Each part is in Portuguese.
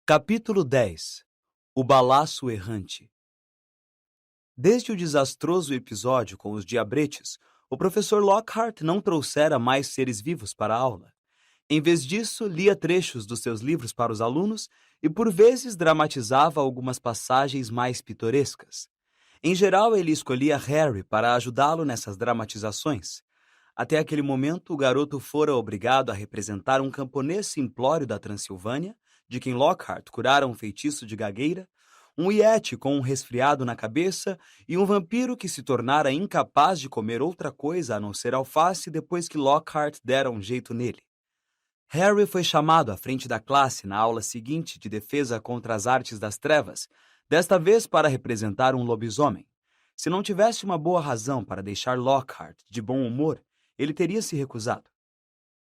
Capítulo 10. O balaço errante. Desde o desastroso episódio com os diabretes, o professor Lockhart não trouxera mais seres vivos para a aula. Em vez disso, lia trechos dos seus livros para os alunos e, por vezes, dramatizava algumas passagens mais pitorescas. Em geral, ele escolhia Harry para ajudá-lo nessas dramatizações. Até aquele momento, o garoto fora obrigado a representar um camponês simplório da Transilvânia, de quem Lockhart curara um feitiço de gagueira, um yeti com um resfriado na cabeça e um vampiro que se tornara incapaz de comer outra coisa a não ser alface depois que Lockhart dera um jeito nele. Harry foi chamado à frente da classe na aula seguinte de defesa contra as artes das trevas, desta vez para representar um lobisomem. Se não tivesse uma boa razão para deixar Lockhart de bom humor, ele teria se recusado.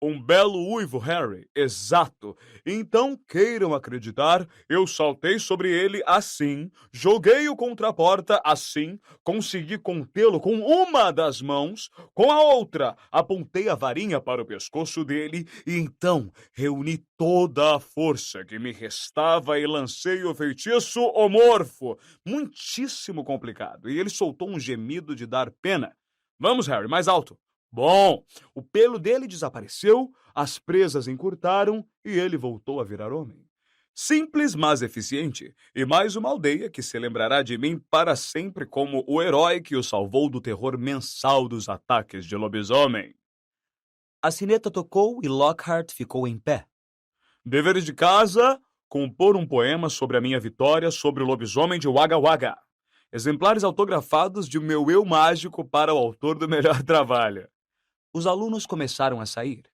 Um belo uivo, Harry. Exato. Então, queiram acreditar, eu saltei sobre ele assim, joguei-o contra a porta assim, consegui contê-lo com uma das mãos, com a outra apontei a varinha para o pescoço dele e então reuni toda a força que me restava e lancei o feitiço homorfo. Muitíssimo complicado. E ele soltou um gemido de dar pena. Vamos, Harry, mais alto. Bom, o pelo dele desapareceu, as presas encurtaram e ele voltou a virar homem. Simples, mas eficiente, e mais uma aldeia que se lembrará de mim para sempre como o herói que o salvou do terror mensal dos ataques de lobisomem. A sineta tocou e Lockhart ficou em pé. Deveres de casa: compor um poema sobre a minha vitória sobre o lobisomem de Wagga Wagga. Exemplares autografados de meu eu mágico para o autor do melhor trabalho. Os alunos começaram a sair.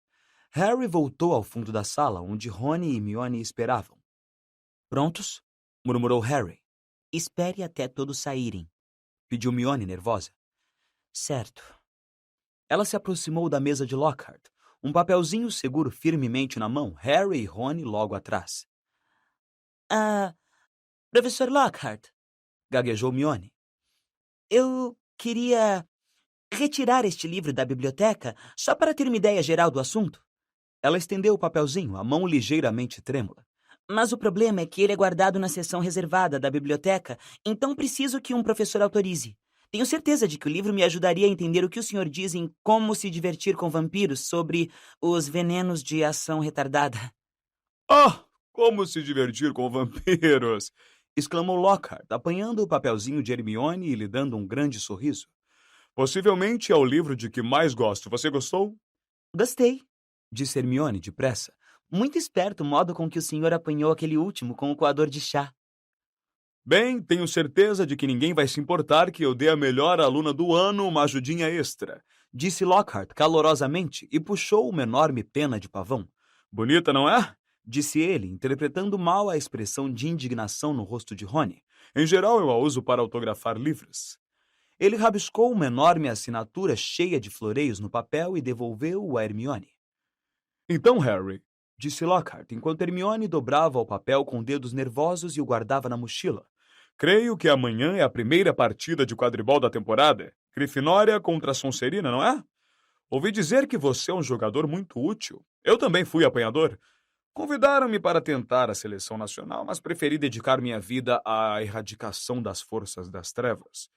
Harry voltou ao fundo da sala, onde Rony e Hermione esperavam. Prontos? Murmurou Harry. Espere até todos saírem, Pediu Hermione, nervosa. certo. Ela se aproximou da mesa de Lockhart, um papelzinho seguro firmemente na mão, Harry e Rony logo atrás. Professor Lockhart, Gaguejou Hermione. eu queria retirar este livro da biblioteca só para ter uma ideia geral do assunto. Ela estendeu o papelzinho, a mão ligeiramente trêmula. Mas o problema é que ele é guardado na seção reservada da biblioteca, então preciso que um professor autorize. Tenho certeza de que o livro me ajudaria a entender o que o senhor diz em Como se divertir com vampiros sobre os venenos de ação retardada. Ah, como se divertir com vampiros! Exclamou Lockhart, apanhando o papelzinho de Hermione e lhe dando um grande sorriso. Possivelmente é o livro de que mais gosto. Você gostou? Gostei. Disse Hermione depressa. Muito esperto o modo com que o senhor apanhou aquele último com o coador de chá. Bem, tenho certeza de que ninguém vai se importar que eu dê a melhor aluna do ano uma ajudinha extra. Disse Lockhart calorosamente e puxou uma enorme pena de pavão. Bonita, não é? Disse ele, interpretando mal a expressão de indignação no rosto de Rony. Em geral, eu a uso para autografar livros. Ele rabiscou uma enorme assinatura cheia de floreios no papel e devolveu-o a Hermione. Então, Harry, Disse Lockhart, enquanto Hermione dobrava o papel com dedos nervosos e o guardava na mochila. creio que amanhã é a primeira partida de quadribol da temporada. Grifinória contra Sonserina, não é? Ouvi dizer que você é um jogador muito útil. Eu também fui apanhador. Convidaram-me para tentar a seleção nacional, mas preferi dedicar minha vida à erradicação das forças das trevas.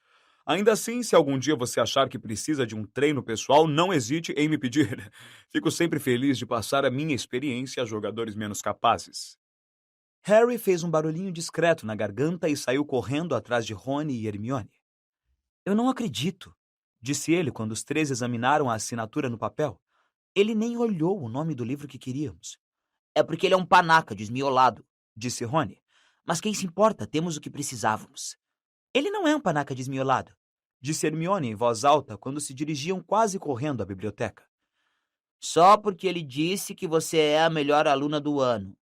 Ainda assim, se algum dia você achar que precisa de um treino pessoal, não hesite em me pedir. Fico sempre feliz de passar a minha experiência a jogadores menos capazes. Harry fez um barulhinho discreto na garganta e saiu correndo atrás de Rony e Hermione. Eu não acredito, disse ele quando os três examinaram a assinatura no papel. Ele nem olhou o nome do livro que queríamos. É porque ele é um panaca desmiolado, Disse Rony. mas quem se importa, temos o que precisávamos. Ele não é um panaca desmiolado. Disse Hermione em voz alta quando se dirigiam quase correndo à biblioteca. Só porque ele disse que você é a melhor aluna do ano.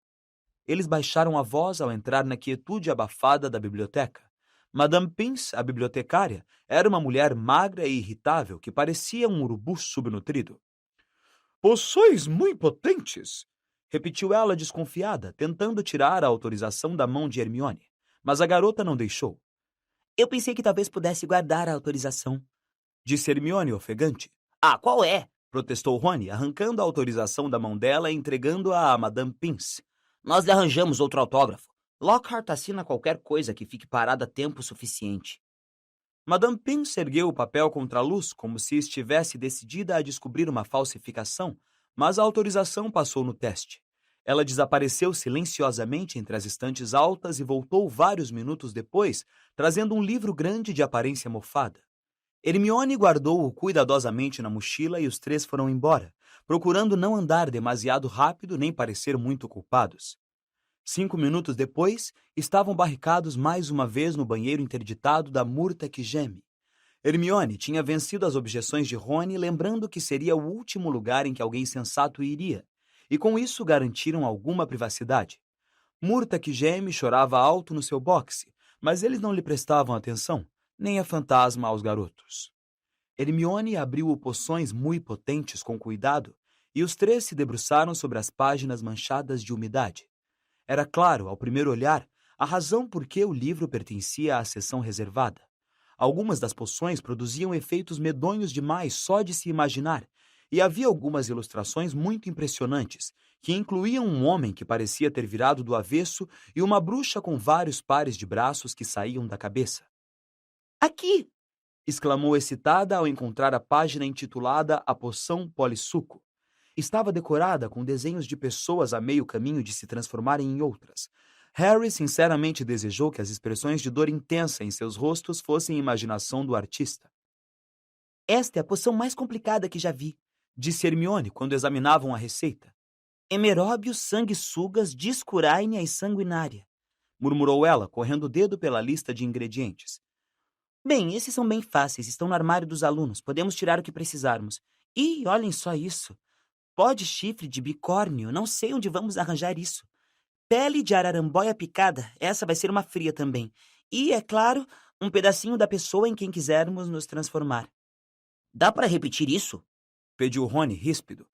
Eles baixaram a voz ao entrar na quietude abafada da biblioteca. Madame Pince, a bibliotecária, era uma mulher magra e irritável que parecia um urubu subnutrido. Possois muito potentes? Repetiu ela desconfiada, tentando tirar a autorização da mão de Hermione. Mas a garota não deixou. Eu pensei que talvez pudesse guardar a autorização. Disse Hermione ofegante. Ah, qual é? Protestou Rony, arrancando a autorização da mão dela e entregando-a a Madame Pince. Nós lhe arranjamos outro autógrafo. Lockhart assina qualquer coisa que fique parada tempo suficiente. Madame Pince ergueu o papel contra a luz, como se estivesse decidida a descobrir uma falsificação, mas a autorização passou no teste. Ela desapareceu silenciosamente entre as estantes altas e voltou vários minutos depois, trazendo um livro grande de aparência mofada. Hermione guardou-o cuidadosamente na mochila e os três foram embora, procurando não andar demasiado rápido nem parecer muito culpados. 5 minutos depois, estavam barricados mais uma vez no banheiro interditado da Murta que Geme. Hermione tinha vencido as objeções de Rony, lembrando que seria o último lugar em que alguém sensato iria, e com isso garantiram alguma privacidade. Murta que Geme chorava alto no seu boxe, mas eles não lhe prestavam atenção, nem a fantasma aos garotos. Hermione abriu poções muito potentes com cuidado, e os três se debruçaram sobre as páginas manchadas de umidade. Era claro, ao primeiro olhar, a razão por que o livro pertencia à seção reservada. Algumas das poções produziam efeitos medonhos demais só de se imaginar, e havia algumas ilustrações muito impressionantes, que incluíam um homem que parecia ter virado do avesso e uma bruxa com vários pares de braços que saíam da cabeça. Aqui! Exclamou excitada ao encontrar a página intitulada A Poção Polissuco. Estava decorada com desenhos de pessoas a meio caminho de se transformarem em outras. Harry sinceramente desejou que as expressões de dor intensa em seus rostos fossem imaginação do artista. Esta é a poção mais complicada que já vi, disse Hermione quando examinavam a receita. Emeróbios, sanguessugas, discurainia e sanguinária, murmurou ela, correndo o dedo pela lista de ingredientes. Bem, esses são bem fáceis, estão no armário dos alunos, podemos tirar o que precisarmos. E olhem só isso. Pó de chifre de bicórnio, não sei onde vamos arranjar isso. Pele de araramboia picada, essa vai ser uma fria também. E, é claro, um pedacinho da pessoa em quem quisermos nos transformar. Dá para repetir isso? Pediu Rony ríspido.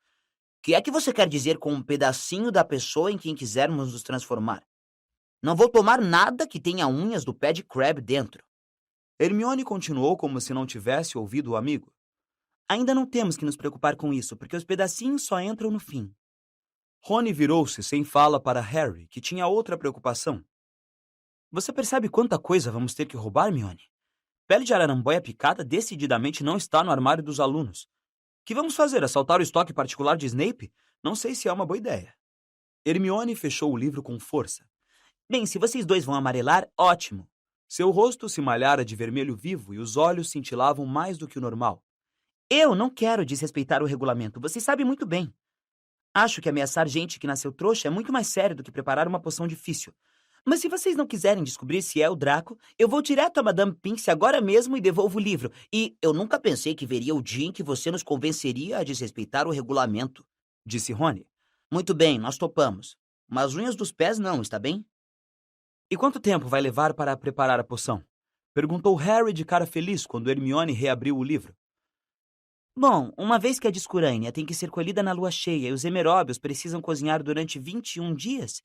Que é que você quer dizer com um pedacinho da pessoa em quem quisermos nos transformar? Não vou tomar nada que tenha unhas do pé de Crabbe dentro. Hermione continuou como se não tivesse ouvido o amigo. Ainda não temos que nos preocupar com isso, porque os pedacinhos só entram no fim. Rony virou-se sem fala para Harry, que tinha outra preocupação. Você percebe quanta coisa vamos ter que roubar, Hermione? Pele de araramboia picada decididamente não está no armário dos alunos. Que vamos fazer, assaltar o estoque particular de Snape? Não sei se é uma boa ideia. Hermione fechou o livro com força. Bem, se vocês dois vão amarelar, ótimo. Seu rosto se malhara de vermelho vivo e os olhos cintilavam mais do que o normal. Eu não quero desrespeitar o regulamento, vocês sabem muito bem. Acho que ameaçar gente que nasceu trouxa é muito mais sério do que preparar uma poção difícil. Mas se vocês não quiserem descobrir se é o Draco, eu vou direto a Madame Pince agora mesmo e devolvo o livro. E eu nunca pensei que veria o dia em que você nos convenceria a desrespeitar o regulamento, disse Rony. Muito bem, nós topamos. Mas unhas dos pés não, está bem? E quanto tempo vai levar para preparar a poção? Perguntou Harry de cara feliz quando Hermione reabriu o livro. Bom, uma vez que a discurânia tem que ser colhida na lua cheia e os emeróbios precisam cozinhar durante 21 dias,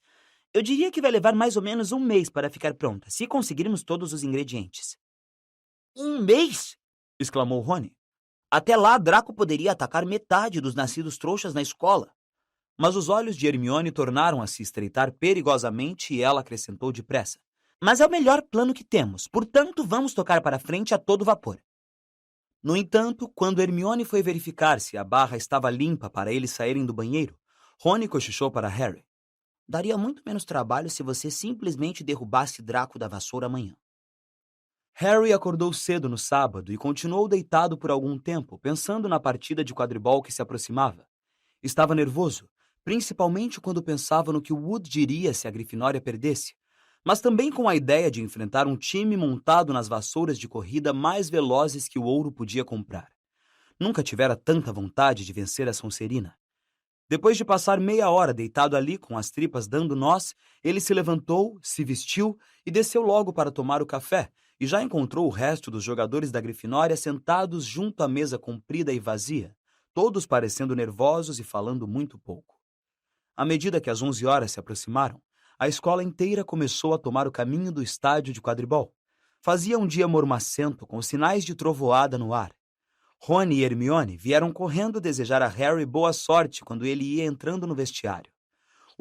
eu diria que vai levar mais ou menos 1 mês para ficar pronta, se conseguirmos todos os ingredientes. 1 mês? Exclamou Rony. Até lá, Draco poderia atacar metade dos nascidos trouxas na escola. Mas os olhos de Hermione tornaram a se estreitar perigosamente e ela acrescentou depressa. Mas é o melhor plano que temos, portanto vamos tocar para frente a todo vapor. No entanto, quando Hermione foi verificar se a barra estava limpa para eles saírem do banheiro, Rony cochichou para Harry. Daria muito menos trabalho se você simplesmente derrubasse Draco da vassoura amanhã. Harry acordou cedo no sábado e continuou deitado por algum tempo, pensando na partida de quadribol que se aproximava. Estava nervoso, principalmente quando pensava no que Wood diria se a Grifinória perdesse, mas também com a ideia de enfrentar um time montado nas vassouras de corrida mais velozes que o ouro podia comprar. Nunca tivera tanta vontade de vencer a Sonserina. Depois de passar meia hora deitado ali com as tripas dando nós, ele se levantou, se vestiu e desceu logo para tomar o café, e já encontrou o resto dos jogadores da Grifinória sentados junto à mesa comprida e vazia, todos parecendo nervosos e falando muito pouco. À medida que as 11 horas se aproximaram, a escola inteira começou a tomar o caminho do estádio de quadribol. Fazia um dia mormacento, com sinais de trovoada no ar. Rony e Hermione vieram correndo desejar a Harry boa sorte quando ele ia entrando no vestiário.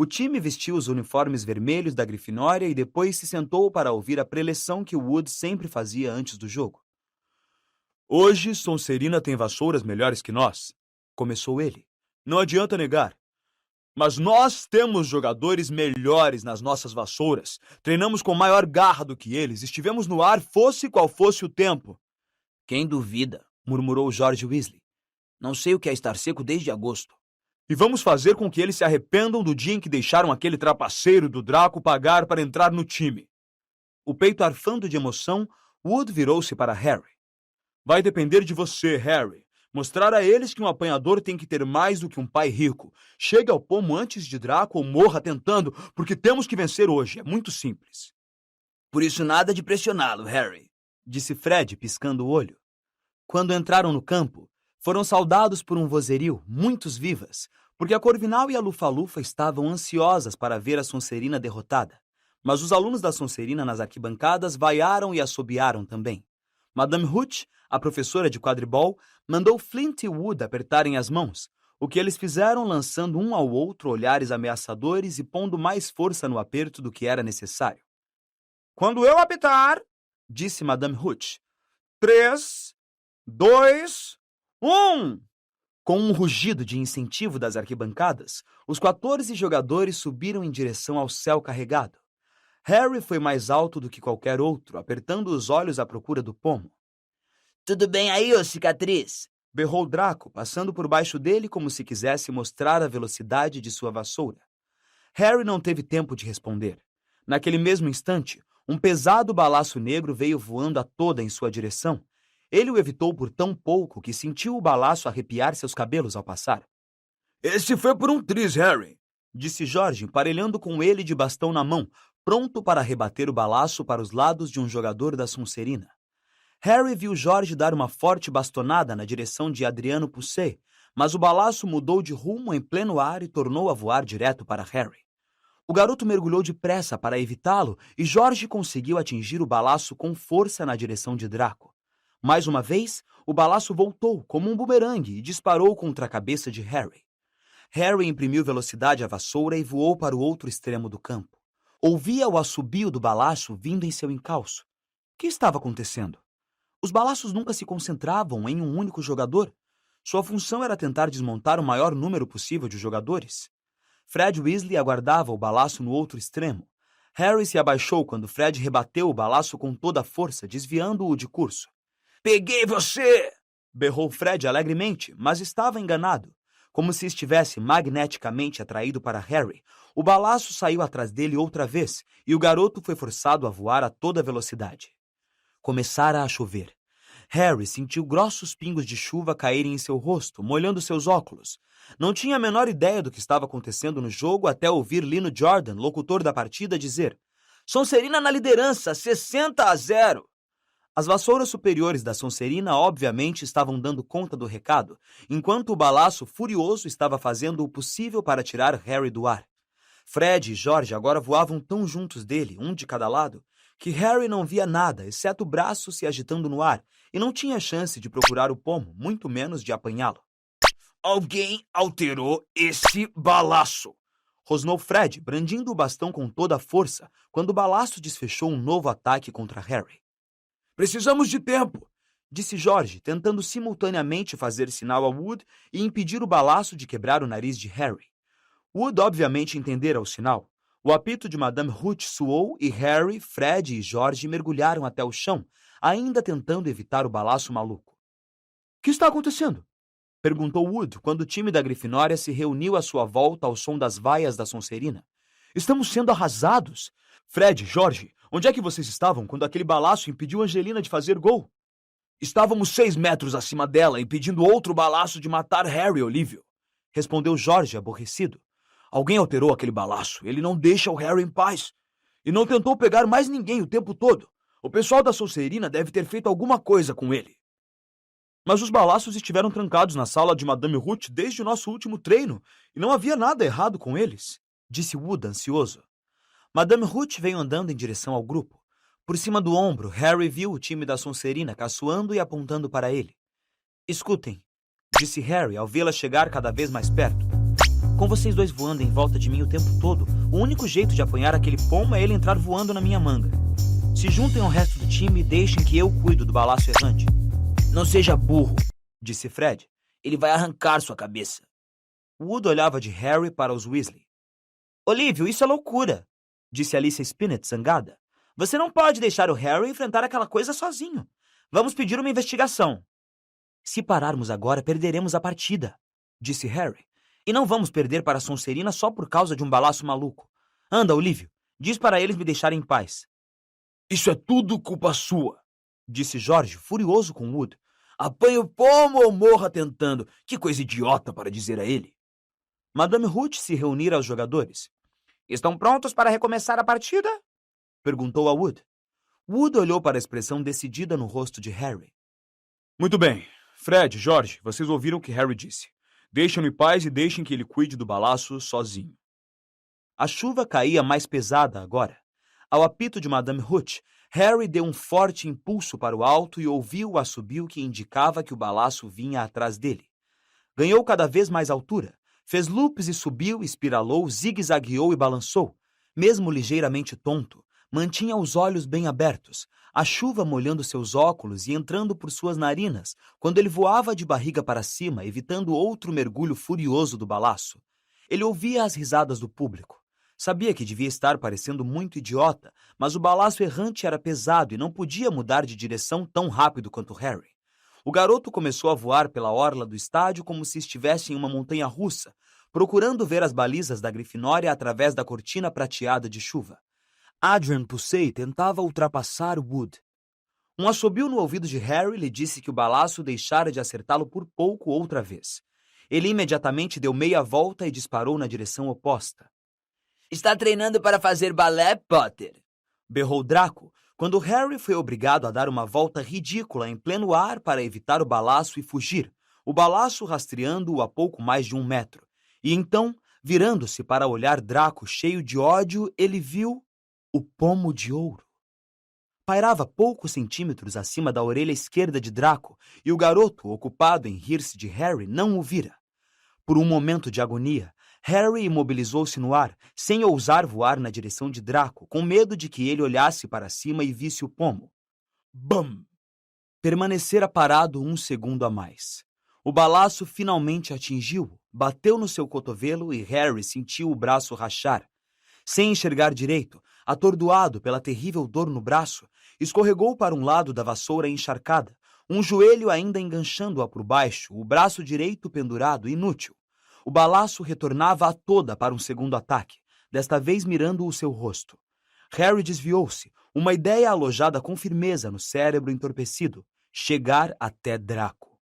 O time vestiu os uniformes vermelhos da Grifinória e depois se sentou para ouvir a preleção que Wood sempre fazia antes do jogo. Hoje, Sonserina tem vassouras melhores que nós, começou ele. Não adianta negar. Mas nós temos jogadores melhores nas nossas vassouras. Treinamos com maior garra do que eles. Estivemos no ar, fosse qual fosse o tempo. Quem duvida, murmurou George Weasley. Não sei o que é estar seco desde agosto. E vamos fazer com que eles se arrependam do dia em que deixaram aquele trapaceiro do Draco pagar para entrar no time. O peito arfando de emoção, Wood virou-se para Harry. Vai depender de você, Harry. Mostrar a eles que um apanhador tem que ter mais do que um pai rico. Chegue ao pomo antes de Draco ou morra tentando, porque temos que vencer hoje. É muito simples. Por isso nada de pressioná-lo, Harry, disse Fred, piscando o olho. Quando entraram no campo, foram saudados por um vozerio, muitos vivas, porque a Corvinal e a Lufa-Lufa estavam ansiosas para ver a Sonserina derrotada. Mas os alunos da Sonserina nas arquibancadas vaiaram e assobiaram também. Madame Hooch, a professora de quadribol, mandou Flint e Wood apertarem as mãos, o que eles fizeram lançando um ao outro olhares ameaçadores e pondo mais força no aperto do que era necessário. Quando eu apitar, disse Madame Hooch. 3, 2, 1... Com um rugido de incentivo das arquibancadas, os 14 jogadores subiram em direção ao céu carregado. Harry foi mais alto do que qualquer outro, apertando os olhos à procura do pomo. Tudo bem aí, ô cicatriz? Berrou Draco, passando por baixo dele como se quisesse mostrar a velocidade de sua vassoura. Harry não teve tempo de responder. Naquele mesmo instante, um pesado balaço negro veio voando a toda em sua direção. Ele o evitou por tão pouco que sentiu o balaço arrepiar seus cabelos ao passar. Esse foi por um triz, Harry, disse Jorge, emparelhando com ele de bastão na mão, pronto para rebater o balaço para os lados de um jogador da Sonserina. Harry viu Jorge dar uma forte bastonada na direção de Adriano Pusset, mas o balaço mudou de rumo em pleno ar e tornou a voar direto para Harry. O garoto mergulhou depressa para evitá-lo e Jorge conseguiu atingir o balaço com força na direção de Draco. Mais uma vez, o balaço voltou como um bumerangue e disparou contra a cabeça de Harry. Harry imprimiu velocidade à vassoura e voou para o outro extremo do campo. Ouvia o assobio do balaço vindo em seu encalço. O que estava acontecendo? Os balaços nunca se concentravam em um único jogador. Sua função era tentar desmontar o maior número possível de jogadores. Fred Weasley aguardava o balaço no outro extremo. Harry se abaixou quando Fred rebateu o balaço com toda a força, desviando-o de curso. Peguei você! Berrou Fred alegremente, mas estava enganado. Como se estivesse magneticamente atraído para Harry, o balaço saiu atrás dele outra vez e o garoto foi forçado a voar a toda velocidade. Começara a chover. Harry sentiu grossos pingos de chuva caírem em seu rosto, molhando seus óculos. Não tinha a menor ideia do que estava acontecendo no jogo até ouvir Lino Jordan, locutor da partida, dizer: Sonserina na liderança, 60-0. As vassouras superiores da Sonserina obviamente estavam dando conta do recado, enquanto o balaço furioso estava fazendo o possível para tirar Harry do ar. Fred e George agora voavam tão juntos dele, um de cada lado, que Harry não via nada, exceto o braço se agitando no ar, e não tinha chance de procurar o pomo, muito menos de apanhá-lo. Alguém alterou esse balaço, rosnou Fred, brandindo o bastão com toda a força, quando o balaço desfechou um novo ataque contra Harry. Precisamos de tempo, disse George, tentando simultaneamente fazer sinal a Wood e impedir o balaço de quebrar o nariz de Harry. Wood obviamente entendera o sinal. O apito de Madame Hooch soou e Harry, Fred e George mergulharam até o chão, ainda tentando evitar o balaço maluco. O que está acontecendo? Perguntou Wood quando o time da Grifinória se reuniu à sua volta ao som das vaias da Sonserina. Estamos sendo arrasados. Fred, George, onde é que vocês estavam quando aquele balaço impediu Angelina de fazer gol? Estávamos 6 metros acima dela, impedindo outro balaço de matar Harry, Olívio, respondeu George, aborrecido. Alguém alterou aquele balaço. Ele não deixa o Harry em paz. E não tentou pegar mais ninguém o tempo todo. O pessoal da Sonserina deve ter feito alguma coisa com ele. Mas os balaços estiveram trancados na sala de Madame Hooch desde o nosso último treino, e não havia nada errado com eles, disse Wood, ansioso. Madame Hooch veio andando em direção ao grupo. Por cima do ombro, Harry viu o time da Sonserina caçoando e apontando para ele. Escutem, disse Harry ao vê-la chegar cada vez mais perto. Com vocês dois voando em volta de mim o tempo todo, o único jeito de apanhar aquele pomo é ele entrar voando na minha manga. Se juntem ao resto do time e deixem que eu cuido do balaço errante. Não seja burro, disse Fred. Ele vai arrancar sua cabeça. Wood olhava de Harry para os Weasley. Olívio, isso é loucura, disse Alicia Spinnet zangada. Você não pode deixar o Harry enfrentar aquela coisa sozinho. Vamos pedir uma investigação. Se pararmos agora, perderemos a partida, disse Harry. E não vamos perder para a Sonserina só por causa de um balaço maluco. Anda, Olívio, diz para eles me deixarem em paz. Isso é tudo culpa sua, disse George, furioso com Wood. Apanhe o pomo ou morra tentando. Que coisa idiota para dizer a ele. Madame Hooch se reunira aos jogadores. Estão prontos para recomeçar a partida? Perguntou a Wood. Wood olhou para a expressão decidida no rosto de Harry. Muito bem. Fred, George, vocês ouviram o que Harry disse. Deixem-no em paz e deixem que ele cuide do balaço sozinho. A chuva caía mais pesada agora. Ao apito de Madame Hooch, Harry deu um forte impulso para o alto e ouviu o assobio que indicava que o balaço vinha atrás dele. Ganhou cada vez mais altura. Fez loops e subiu, espiralou, zigue-zagueou e balançou. Mesmo ligeiramente tonto, mantinha os olhos bem abertos, a chuva molhando seus óculos e entrando por suas narinas, quando ele voava de barriga para cima, evitando outro mergulho furioso do balaço. Ele ouvia as risadas do público. Sabia que devia estar parecendo muito idiota, mas o balaço errante era pesado e não podia mudar de direção tão rápido quanto Harry. O garoto começou a voar pela orla do estádio como se estivesse em uma montanha-russa, procurando ver as balizas da Grifinória através da cortina prateada de chuva. Adrian Pusey tentava ultrapassar Wood. Um assobio no ouvido de Harry lhe disse que o balaço deixara de acertá-lo por pouco outra vez. Ele imediatamente deu meia volta e disparou na direção oposta. Está treinando para fazer balé, Potter? Berrou Draco, quando Harry foi obrigado a dar uma volta ridícula em pleno ar para evitar o balaço e fugir, o balaço rastreando-o a pouco mais de 1 metro. E então, virando-se para olhar Draco cheio de ódio, ele viu o pomo de ouro. Pairava poucos centímetros acima da orelha esquerda de Draco, e o garoto, ocupado em rir-se de Harry, não o vira. Por um momento de agonia, Harry imobilizou-se no ar, sem ousar voar na direção de Draco, com medo de que ele olhasse para cima e visse o pomo. Bam! Permanecera parado 1 segundo a mais. O balaço finalmente atingiu-o, bateu no seu cotovelo e Harry sentiu o braço rachar. Sem enxergar direito, atordoado pela terrível dor no braço, escorregou para um lado da vassoura encharcada, um joelho ainda enganchando-a por baixo, o braço direito pendurado, inútil. O balaço retornava a toda para um segundo ataque, desta vez mirando o seu rosto. Harry desviou-se, uma ideia alojada com firmeza no cérebro entorpecido, chegar até Draco.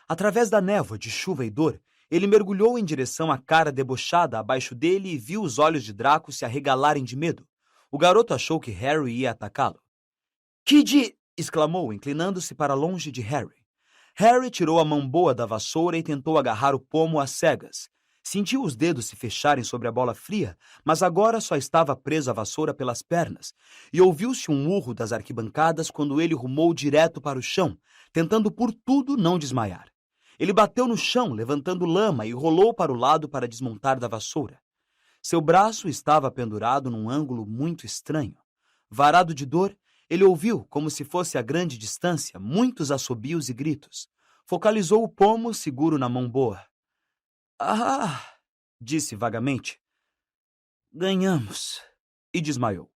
Através da névoa de chuva e dor, ele mergulhou em direção à cara debochada abaixo dele e viu os olhos de Draco se arregalarem de medo. O garoto achou que Harry ia atacá-lo. "Kid!" exclamou, inclinando-se para longe de Harry. Harry tirou a mão boa da vassoura e tentou agarrar o pomo às cegas. Sentiu os dedos se fecharem sobre a bola fria, mas agora só estava preso à vassoura pelas pernas, e ouviu-se um urro das arquibancadas quando ele rumou direto para o chão, tentando por tudo não desmaiar. Ele bateu no chão, levantando lama, e rolou para o lado para desmontar da vassoura. Seu braço estava pendurado num ângulo muito estranho. Varado de dor, ele ouviu, como se fosse a grande distância, muitos assobios e gritos. Focalizou o pomo seguro na mão boa. "Ah!" disse vagamente. "Ganhamos!" e desmaiou.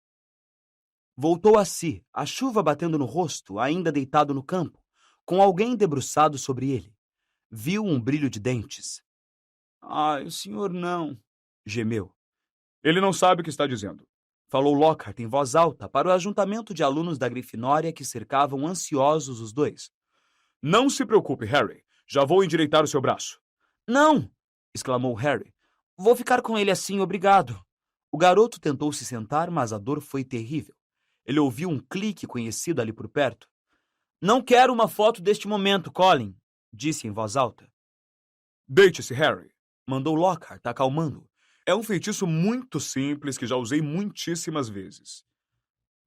Voltou a si, a chuva batendo no rosto, ainda deitado no campo, com alguém debruçado sobre ele. Viu um brilho de dentes. "Ai, o senhor não!" gemeu. "Ele não sabe o que está dizendo", falou Lockhart em voz alta para o ajuntamento de alunos da Grifinória que cercavam ansiosos os dois. "Não se preocupe, Harry. Já vou endireitar o seu braço." "Não!" exclamou Harry. "Vou ficar com ele assim, obrigado." O garoto tentou se sentar, mas a dor foi terrível. Ele ouviu um clique conhecido ali por perto. "Não quero uma foto deste momento, Colin", disse em voz alta. "Deite-se, Harry", mandou Lockhart, acalmando. "É um feitiço muito simples que já usei muitíssimas vezes."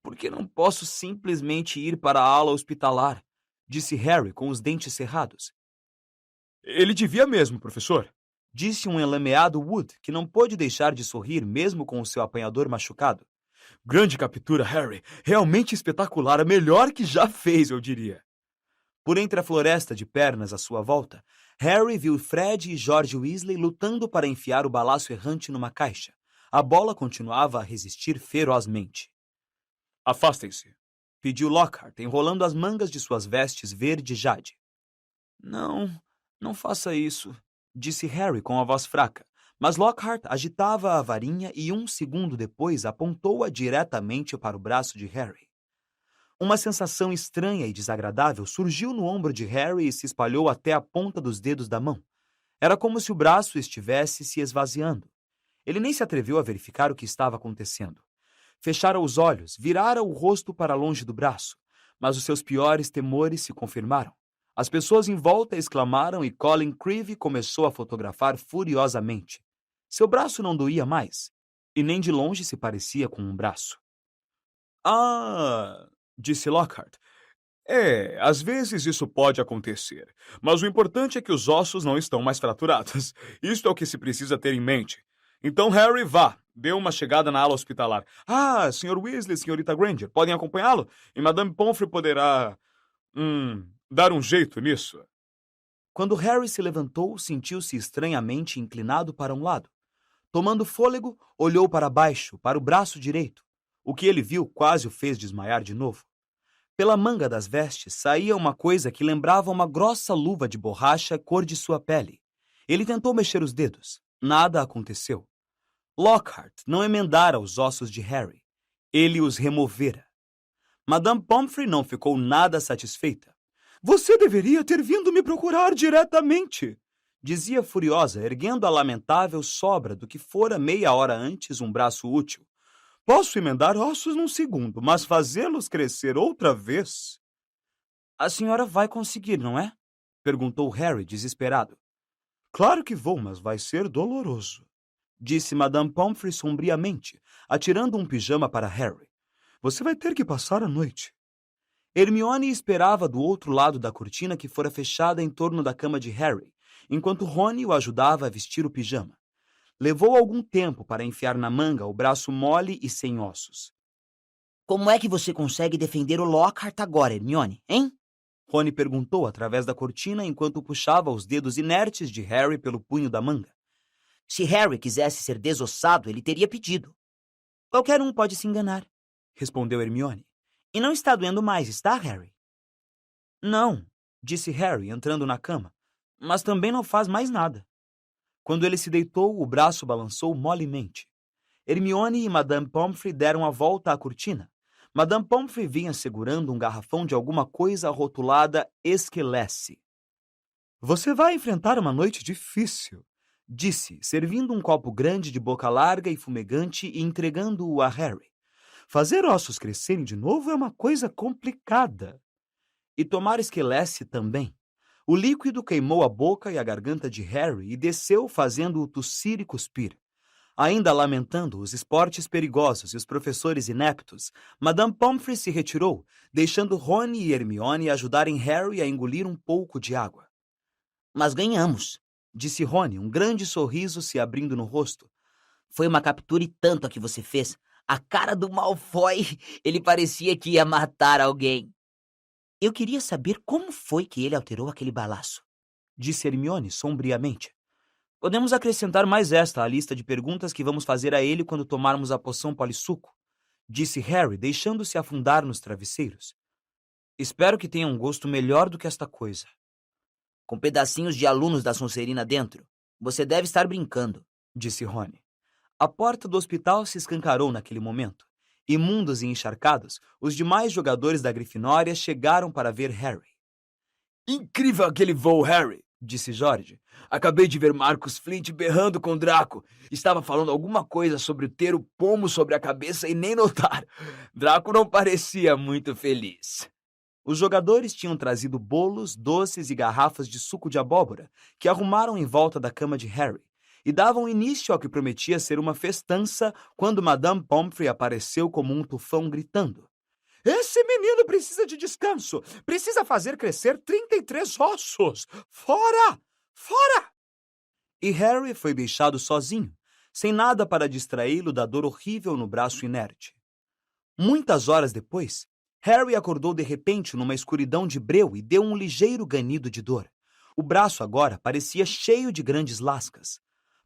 "Por que não posso simplesmente ir para a ala hospitalar?" disse Harry com os dentes cerrados. "Ele devia mesmo, professor." disse um enlameado Wood, que não pôde deixar de sorrir mesmo com o seu apanhador machucado. Grande captura, Harry. Realmente espetacular, a melhor que já fez, eu diria. Por entre a floresta de pernas à sua volta, Harry viu Fred e George Weasley lutando para enfiar o balaço errante numa caixa. A bola continuava a resistir ferozmente. Afastem-se, Pediu Lockhart, enrolando as mangas de suas vestes verde jade. Não faça isso, disse Harry com a voz fraca, mas Lockhart agitava a varinha e 1 segundo depois apontou-a diretamente para o braço de Harry. Uma sensação estranha e desagradável surgiu no ombro de Harry e se espalhou até a ponta dos dedos da mão. Era como se o braço estivesse se esvaziando. Ele nem se atreveu a verificar o que estava acontecendo. Fechara os olhos, virara o rosto para longe do braço, mas os seus piores temores se confirmaram. As pessoas em volta exclamaram e Colin Creevy começou a fotografar furiosamente. Seu braço não doía mais, e nem de longe se parecia com um braço. Ah, disse Lockhart. Às vezes isso pode acontecer, mas o importante é que os ossos não estão mais fraturados. Isto é o que se precisa ter em mente. Então, Harry, vá. Dê uma chegada na ala hospitalar. Ah, Sr. Weasley, Srta. Granger, podem acompanhá-lo? E Madame Pomfrey poderá... dar um jeito nisso. Quando Harry se levantou, sentiu-se estranhamente inclinado para um lado. Tomando fôlego, olhou para baixo, para o braço direito. O que ele viu quase o fez desmaiar de novo. Pela manga das vestes saía uma coisa que lembrava uma grossa luva de borracha cor de sua pele. Ele tentou mexer os dedos. Nada aconteceu. Lockhart não emendara os ossos de Harry. Ele os removera. Madame Pomfrey não ficou nada satisfeita. Você deveria ter vindo me procurar diretamente, dizia furiosa, erguendo a lamentável sobra do que fora meia hora antes um braço útil. Posso emendar ossos num segundo, mas fazê-los crescer outra vez? A senhora vai conseguir, não é? Perguntou Harry, desesperado. Claro que vou, mas vai ser doloroso, disse Madame Pomfrey sombriamente, atirando um pijama para Harry. Você vai ter que passar a noite. Hermione esperava do outro lado da cortina que fora fechada em torno da cama de Harry, enquanto Rony o ajudava a vestir o pijama. Levou algum tempo para enfiar na manga o braço mole e sem ossos. Como é que você consegue defender o Lockhart agora, Hermione, hein? Rony perguntou através da cortina enquanto puxava os dedos inertes de Harry pelo punho da manga. Se Harry quisesse ser desossado, ele teria pedido. Qualquer um pode se enganar, respondeu Hermione. E não está doendo mais, está, Harry? Não, disse Harry, entrando na cama. Mas também não faz mais nada. Quando ele se deitou, o braço balançou molemente. Hermione e Madame Pomfrey deram a volta à cortina. Madame Pomfrey vinha segurando um garrafão de alguma coisa rotulada Esquelece. Você vai enfrentar uma noite difícil, disse, servindo um copo grande de boca larga e fumegante e entregando-o a Harry. Fazer ossos crescerem de novo é uma coisa complicada. E tomar Esquelece também. O líquido queimou a boca e a garganta de Harry e desceu fazendo-o tossir e cuspir. Ainda lamentando os esportes perigosos e os professores ineptos, Madame Pomfrey se retirou, deixando Rony e Hermione ajudarem Harry a engolir um pouco de água. Mas ganhamos, disse Rony, um grande sorriso se abrindo no rosto. Foi uma captura e tanto a que você fez. A cara do Malfoy, ele parecia que ia matar alguém. Eu queria saber como foi que ele alterou aquele balaço, disse Hermione sombriamente. Podemos acrescentar mais esta à lista de perguntas que vamos fazer a ele quando tomarmos a poção polissuco, disse Harry, deixando-se afundar nos travesseiros. Espero que tenha um gosto melhor do que esta coisa. Com pedacinhos de alunos da Sonserina dentro. Você deve estar brincando, disse Rony. A porta do hospital se escancarou naquele momento. Imundos e encharcados, os demais jogadores da Grifinória chegaram para ver Harry. Incrível aquele voo, Harry, disse George. Acabei de ver Marcus Flint berrando com Draco. Estava falando alguma coisa sobre ter o pomo sobre a cabeça e nem notar. Draco não parecia muito feliz. Os jogadores tinham trazido bolos, doces e garrafas de suco de abóbora, que arrumaram em volta da cama de Harry, e davam início ao que prometia ser uma festança quando Madame Pomfrey apareceu como um tufão gritando. Esse menino precisa de descanso. Precisa fazer crescer 33 ossos. Fora! Fora! E Harry foi deixado sozinho, sem nada para distraí-lo da dor horrível no braço inerte. Muitas horas depois, Harry acordou de repente numa escuridão de breu e deu um ligeiro ganido de dor. O braço agora parecia cheio de grandes lascas.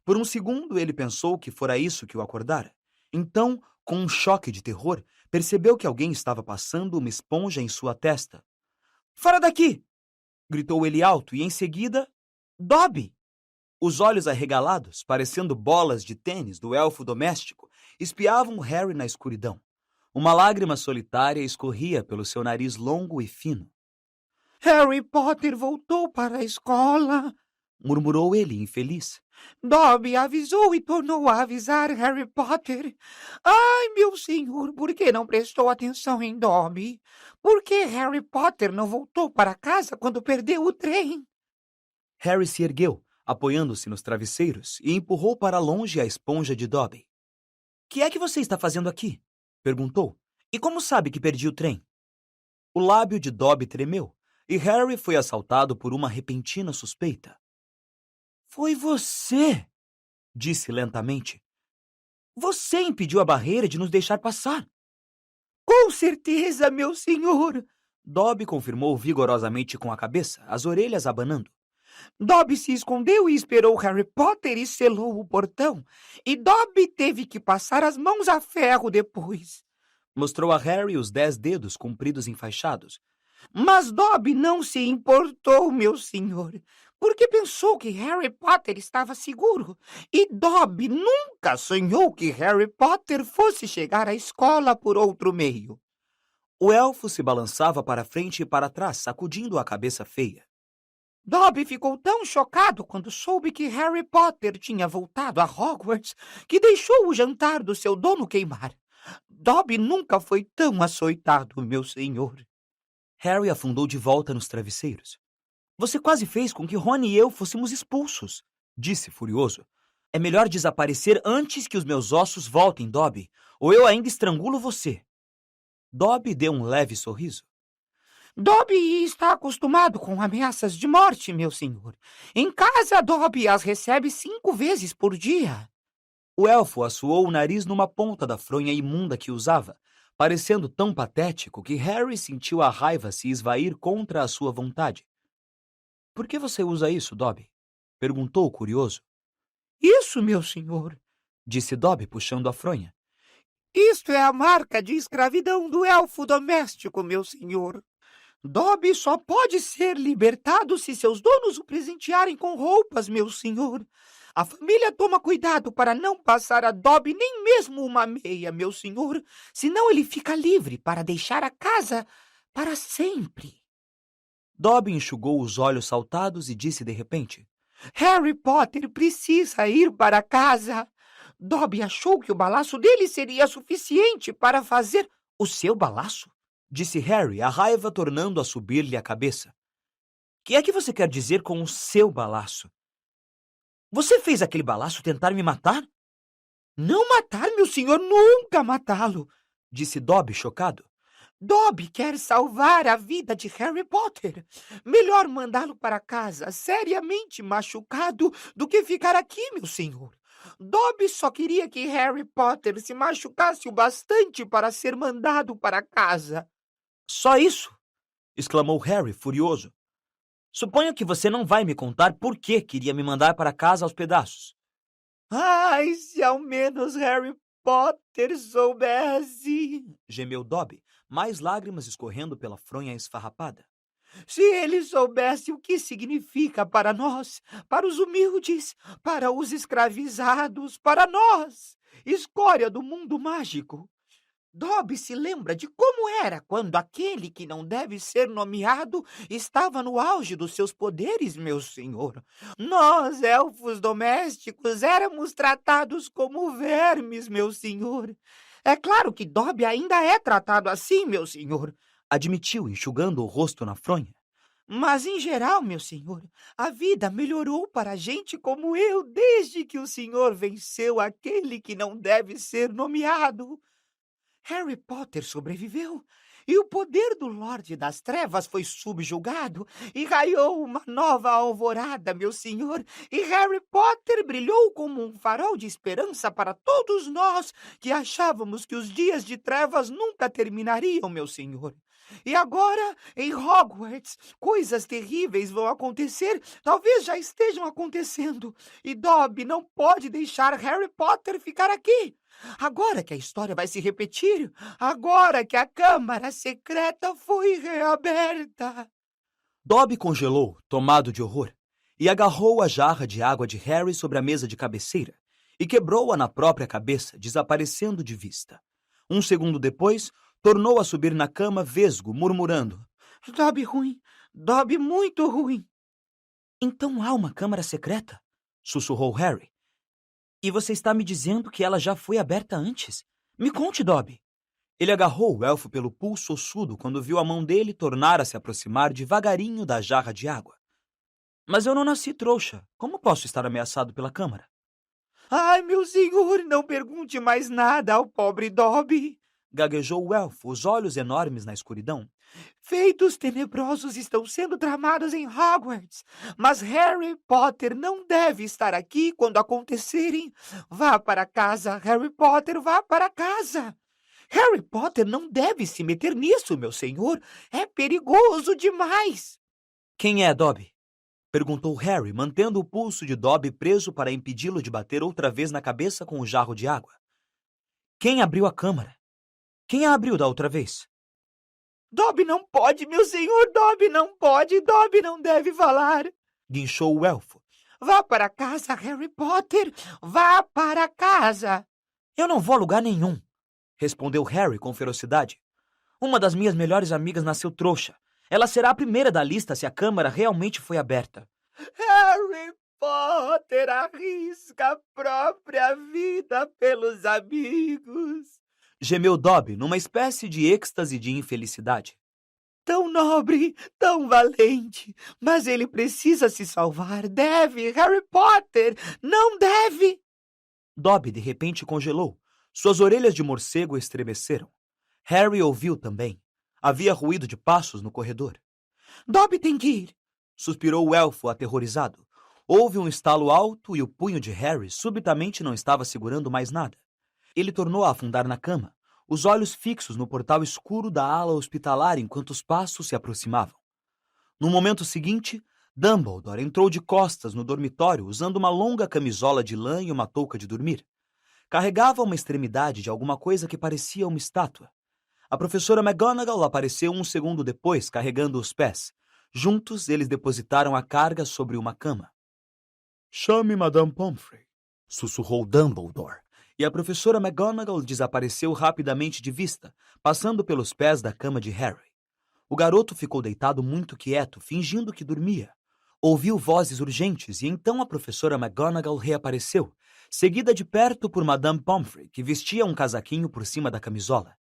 Por um segundo ele pensou que fora isso que o acordara. Então, com um choque de terror, percebeu que alguém estava passando uma esponja em sua testa. "Fora daqui!" gritou ele alto e, em seguida, Dobby! Os olhos arregalados, parecendo bolas de tênis do elfo doméstico, espiavam Harry na escuridão. Uma lágrima solitária escorria pelo seu nariz longo e fino. Harry Potter voltou para a escola, Murmurou ele, infeliz. Dobby avisou e tornou a avisar Harry Potter. Ai, meu senhor, por que não prestou atenção em Dobby? Por que Harry Potter não voltou para casa quando perdeu o trem? Harry se ergueu, apoiando-se nos travesseiros, e empurrou para longe a esponja de Dobby. "Que é que você está fazendo aqui?" perguntou. "E como sabe que perdi o trem?" O lábio de Dobby tremeu, e Harry foi assaltado por uma repentina suspeita. "Foi você!" disse lentamente. "Você impediu a barreira de nos deixar passar." Com certeza, meu senhor. Dobby confirmou vigorosamente com a cabeça, as orelhas abanando. Dobby se escondeu e esperou Harry Potter e selou o portão. E Dobby teve que passar as mãos a ferro depois. Mostrou a Harry os 10 dedos compridos enfaixados. Mas Dobby não se importou, meu senhor, porque pensou que Harry Potter estava seguro. E Dobby nunca sonhou que Harry Potter fosse chegar à escola por outro meio. O elfo se balançava para frente e para trás, sacudindo a cabeça feia. Dobby ficou tão chocado quando soube que Harry Potter tinha voltado a Hogwarts que deixou o jantar do seu dono queimar. Dobby nunca foi tão açoitado, meu senhor. Harry afundou de volta nos travesseiros. "Você quase fez com que Rony e eu fôssemos expulsos", disse furioso. "É melhor desaparecer antes que os meus ossos voltem, Dobby, ou eu ainda estrangulo você." Dobby deu um leve sorriso. Dobby está acostumado com ameaças de morte, meu senhor. Em casa, Dobby as recebe 5 vezes por dia. O elfo assoou o nariz numa ponta da fronha imunda que usava, parecendo tão patético que Harry sentiu a raiva se esvair contra a sua vontade. "Por que você usa isso, Dobby?" perguntou curioso. Isso, meu senhor. Disse Dobby, puxando a fronha. Isto é a marca de escravidão do elfo doméstico, meu senhor. Dobby só pode ser libertado se seus donos o presentearem com roupas, meu senhor. A família toma cuidado para não passar a Dobby nem mesmo uma meia, meu senhor, senão ele fica livre para deixar a casa para sempre. Dobby enxugou os olhos saltados e disse de repente. Harry Potter precisa ir para casa. Dobby achou que o balaço dele seria suficiente para fazer o seu balaço? Disse Harry, a raiva tornando a subir-lhe a cabeça. Que é que você quer dizer com o seu balaço? Você fez aquele balaço tentar me matar? Não matar, meu senhor, nunca matá-lo, disse Dobby, chocado. Dobby quer salvar a vida de Harry Potter. Melhor mandá-lo para casa seriamente machucado do que ficar aqui, meu senhor. Dobby só queria que Harry Potter se machucasse o bastante para ser mandado para casa. Só isso? Exclamou Harry, furioso. Suponho que você não vai me contar por que queria me mandar para casa aos pedaços. Ai, se ao menos Harry Potter soubesse, gemeu Dobby, mais lágrimas escorrendo pela fronha esfarrapada. Se ele soubesse o que significa para nós, para os humildes, para os escravizados, para nós, escória do mundo mágico. Dobby se lembra de como era quando aquele que não deve ser nomeado estava no auge dos seus poderes, meu senhor. Nós, elfos domésticos, éramos tratados como vermes, meu senhor. É claro que Dobby ainda é tratado assim, meu senhor, admitiu, enxugando o rosto na fronha. Mas, em geral, meu senhor, a vida melhorou para gente como eu desde que o senhor venceu aquele que não deve ser nomeado. Harry Potter sobreviveu. E o poder do Lorde das Trevas foi subjugado, e raiou uma nova alvorada, meu senhor, e Harry Potter brilhou como um farol de esperança para todos nós que achávamos que os dias de trevas nunca terminariam, meu senhor. E agora, em Hogwarts, coisas terríveis vão acontecer, talvez já estejam acontecendo, e Dobby não pode deixar Harry Potter ficar aqui. Agora que a história vai se repetir, agora que a Câmara Secreta foi reaberta. Dobby congelou, tomado de horror, e agarrou a jarra de água de Harry sobre a mesa de cabeceira e quebrou-a na própria cabeça, desaparecendo de vista. Um segundo depois, tornou a subir na cama vesgo, murmurando: Dobby ruim, Dobby muito ruim. Então há uma câmara secreta? Sussurrou Harry. E você está me dizendo que ela já foi aberta antes? Me conte, Dobby. Ele agarrou o elfo pelo pulso ossudo quando viu a mão dele tornar a se aproximar devagarinho da jarra de água. Mas eu não nasci trouxa. Como posso estar ameaçado pela câmara? Ai, meu senhor, não pergunte mais nada ao pobre Dobby. Gaguejou o elfo, os olhos enormes na escuridão. Feitos tenebrosos estão sendo tramados em Hogwarts, mas Harry Potter não deve estar aqui quando acontecerem. Vá para casa, Harry Potter, vá para casa. Harry Potter não deve se meter nisso, meu senhor. É perigoso demais. Quem é Dobby? Perguntou Harry, mantendo o pulso de Dobby preso para impedi-lo de bater outra vez na cabeça com o jarro de água. Quem abriu a câmara? Quem a abriu da outra vez? Dobby não pode, meu senhor, Dobby não pode, Dobby não deve falar. Guinchou o elfo. Vá para casa, Harry Potter, vá para casa. Eu não vou a lugar nenhum, respondeu Harry com ferocidade. Uma das minhas melhores amigas nasceu trouxa. Ela será a primeira da lista se a câmara realmente foi aberta. Harry Potter arrisca a própria vida pelos amigos. Gemeu Dobby numa espécie de êxtase de infelicidade. Tão nobre, tão valente, mas ele precisa se salvar. Deve, Harry Potter, não deve. Dobby de repente congelou. Suas orelhas de morcego estremeceram. Harry ouviu também. Havia ruído de passos no corredor. Dobby tem que ir, suspirou o elfo aterrorizado. Houve um estalo alto e o punho de Harry subitamente não estava segurando mais nada. Ele tornou a afundar na cama, os olhos fixos no portal escuro da ala hospitalar enquanto os passos se aproximavam. No momento seguinte, Dumbledore entrou de costas no dormitório usando uma longa camisola de lã e uma touca de dormir. Carregava uma extremidade de alguma coisa que parecia uma estátua. A professora McGonagall apareceu um segundo depois, carregando os pés. Juntos, eles depositaram a carga sobre uma cama. Chame Madame Pomfrey, sussurrou Dumbledore. E a professora McGonagall desapareceu rapidamente de vista, passando pelos pés da cama de Harry. O garoto ficou deitado muito quieto, fingindo que dormia. Ouviu vozes urgentes e então a professora McGonagall reapareceu, seguida de perto por Madame Pomfrey, que vestia um casaquinho por cima da camisola.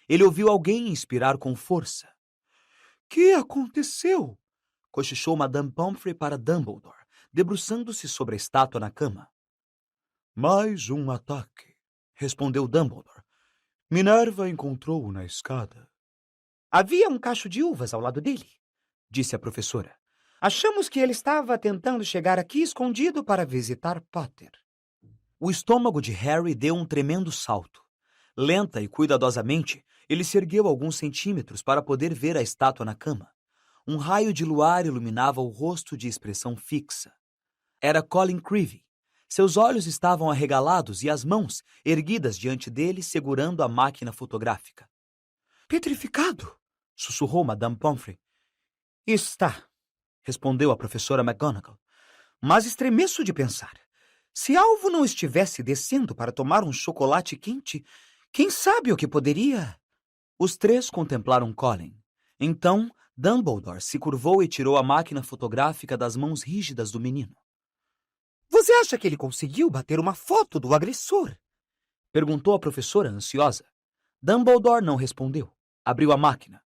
Ele ouviu alguém inspirar com força. — Que aconteceu? Cochichou Madame Pomfrey para Dumbledore, debruçando-se sobre a estátua na cama. Mais um ataque, respondeu Dumbledore. Minerva encontrou-o na escada. Havia um cacho de uvas ao lado dele, disse a professora. Achamos que ele estava tentando chegar aqui escondido para visitar Potter. O estômago de Harry deu um tremendo salto. Lenta e cuidadosamente, ele se ergueu alguns centímetros para poder ver a estátua na cama. Um raio de luar iluminava o rosto de expressão fixa. Era Colin Creevey. Seus olhos estavam arregalados e as mãos, erguidas diante dele, segurando a máquina fotográfica. — Petrificado! Sussurrou Madame Pomfrey. — Está, respondeu a professora McGonagall. Mas estremeço de pensar. Se Alvo não estivesse descendo para tomar um chocolate quente, quem sabe o que poderia... Os três contemplaram Colin. Então, Dumbledore se curvou e tirou a máquina fotográfica das mãos rígidas do menino. Você acha que ele conseguiu bater uma foto do agressor? Perguntou a professora ansiosa. Dumbledore não respondeu. Abriu a máquina.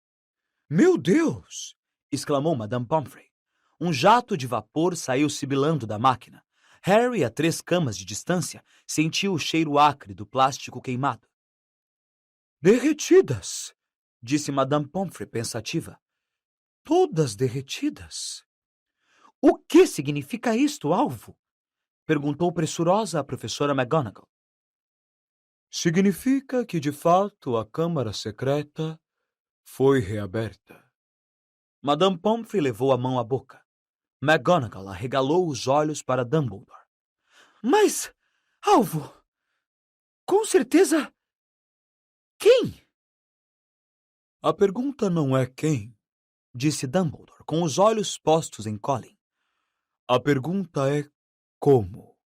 Meu Deus! Exclamou Madame Pomfrey. Um jato de vapor saiu sibilando da máquina. Harry, a 3 camas de distância, sentiu o cheiro acre do plástico queimado. Derretidas, disse Madame Pomfrey pensativa. Todas derretidas. O que significa isto, alvo? Perguntou pressurosa a professora McGonagall. Significa que, de fato, a câmara secreta foi reaberta. Madame Pomfrey levou a mão à boca. McGonagall arregalou os olhos para Dumbledore. Mas, alvo, com certeza, quem? A pergunta não é quem, disse Dumbledore, com os olhos postos em Colin. A pergunta é como.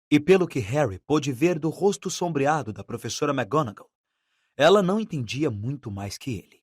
E pelo que Harry pôde ver do rosto sombreado da professora McGonagall, ela não entendia muito mais que ele.